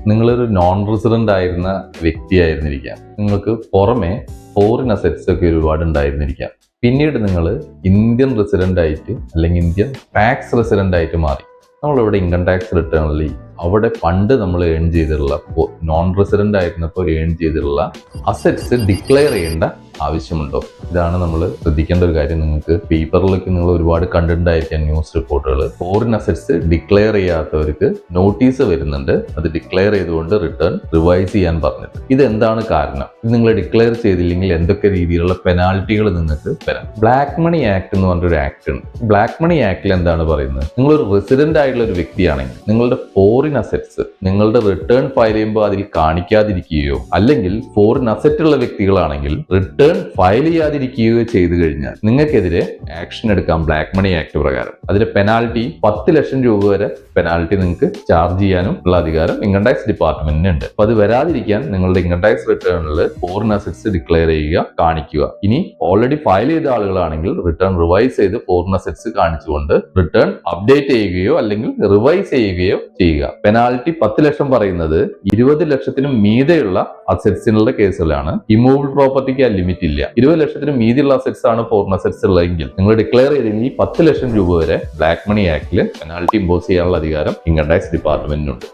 നിങ്ങളൊരു non resident ആയിരുന്ന വ്യക്തിയായിരുന്നിരിക്കാം. നിങ്ങൾക്ക് പുറമെ ഫോറിൻ അസറ്റ്സ് ഒക്കെ ഒരുപാട് ഉണ്ടായിരുന്നിരിക്കാം. പിന്നീട് നിങ്ങൾ ഇന്ത്യൻ റെസിഡന്റ് ആയിട്ട് അല്ലെങ്കിൽ ഇന്ത്യൻ ടാക്സ് റെസിഡന്റ് ആയിട്ട് മാറി. നമ്മളിവിടെ ഇൻകം ടാക്സ് റിട്ടേണിൽ അവിടെ പണ്ട് നമ്മൾ ഏൺ ചെയ്തിട്ടുള്ള നോൺ റെസിഡന്റ് ആയിരുന്നപ്പോൾ ഏൺ ചെയ്തിട്ടുള്ള അസറ്റ്സ് ഡിക്ലെയർ ചെയ്യേണ്ട ആവശ്യമുണ്ടോ? ഇതാണ് നമ്മൾ ശ്രദ്ധിക്കേണ്ട ഒരു കാര്യം. നിങ്ങൾക്ക് പേപ്പറിലൊക്കെ നിങ്ങൾ ഒരുപാട് കണ്ടിട്ടുണ്ടായിരിക്കാം ന്യൂസ് റിപ്പോർട്ടുകൾ. ഫോറിൻ അസറ്റ്സ് ഡിക്ലെയർ ചെയ്യാത്തവർക്ക് നോട്ടീസ് വരുന്നുണ്ട്. അത് ഡിക്ലെയർ ചെയ്തുകൊണ്ട് റിട്ടേൺ റിവൈസ് ചെയ്യാൻ പറഞ്ഞിട്ട്. ഇതെന്താണ് കാരണം? ഇത് നിങ്ങൾ ഡിക്ലെയർ ചെയ്തില്ലെങ്കിൽ എന്തൊക്കെ രീതിയിലുള്ള പെനാൽറ്റികൾ നിങ്ങൾക്ക് വരാം? ബ്ലാക്ക് മണി ആക്ട് എന്ന് പറഞ്ഞൊരു ആക്ട് ഉണ്ട്. ബ്ലാക്ക് മണി ആക്ടിൽ എന്താണ് പറയുന്നത്? നിങ്ങളൊരു റെസിഡന്റ് ആയിട്ടുള്ള ഒരു വ്യക്തിയാണെങ്കിൽ നിങ്ങളുടെ ഫോറിൻ അസറ്റ്സ് നിങ്ങളുടെ റിട്ടേൺ ഫയൽ ചെയ്യുമ്പോൾ അതിൽ കാണിക്കാതിരിക്കുകയോ അല്ലെങ്കിൽ ഫോറിൻ അസറ്റ് ഉള്ള വ്യക്തികളാണെങ്കിൽ റിട്ടേൺ ഫയൽ ചെയ്യാതിരിക്കുകയോ ചെയ്തു കഴിഞ്ഞാൽ നിങ്ങൾക്കെതിരെ ആക്ഷൻ എടുക്കാം ബ്ലാക്ക് മണി ആക്ട് പ്രകാരം. അതിന്റെ പെനാൽറ്റി 10 ലക്ഷം രൂപ വരെ പെനാൽറ്റി നിങ്ങൾക്ക് ചാർജ് ചെയ്യാനും ഉള്ള അധികാരം ഇൻകം ടാക്സ് ഡിപ്പാർട്ട്മെന്റിന് ഉണ്ട്. അപ്പൊ അത് വരാതിരിക്കാൻ നിങ്ങളുടെ ഇൻകം ടാക്സ് റിട്ടേണിൽ ഫോറിൻ അസറ്റ്സ് ഡിക്ലെയർ ചെയ്യുക, കാണിക്കുക. ഇനി ഓൾറെഡി ഫയൽ ചെയ്ത ആളുകളാണെങ്കിൽ റിട്ടേൺ റിവൈസ് ചെയ്ത് ഫോറിൻ അസറ്റ്സ് കാണിച്ചുകൊണ്ട് റിട്ടേൺ അപ്ഡേറ്റ് ചെയ്യുകയോ അല്ലെങ്കിൽ റിവൈസ് ചെയ്യുകയോ ചെയ്യുക. പെനാൽറ്റി 10 ലക്ഷം പറയുന്നത് 20 ലക്ഷത്തിനും മീതെയുള്ള അസറ്റ്സിനുള്ള കേസുകളാണ്. ഇമൂവബിൾ പ്രോപ്പർട്ടിക്ക് ആ ലിമിറ്റ് ഇല്ല. 20 ലക്ഷത്തിന് മീതിയുള്ള അസറ്റ്സ് ആണ് ഫോറിൻ അസറ്റ്സ് ഉള്ളതെങ്കിൽ നിങ്ങൾ ഡിക്ലെയർ ചെയ്തെങ്കിൽ 10 ലക്ഷം രൂപ വരെ ബ്ലാക്ക് മണി ആക്ടിൽ പെനാൽറ്റി ഇമ്പോസ് ചെയ്യാനുള്ള അധികാരം ഇൻകം ടാക്സ് ഡിപ്പാർട്ട്മെന്റിനുണ്ട്.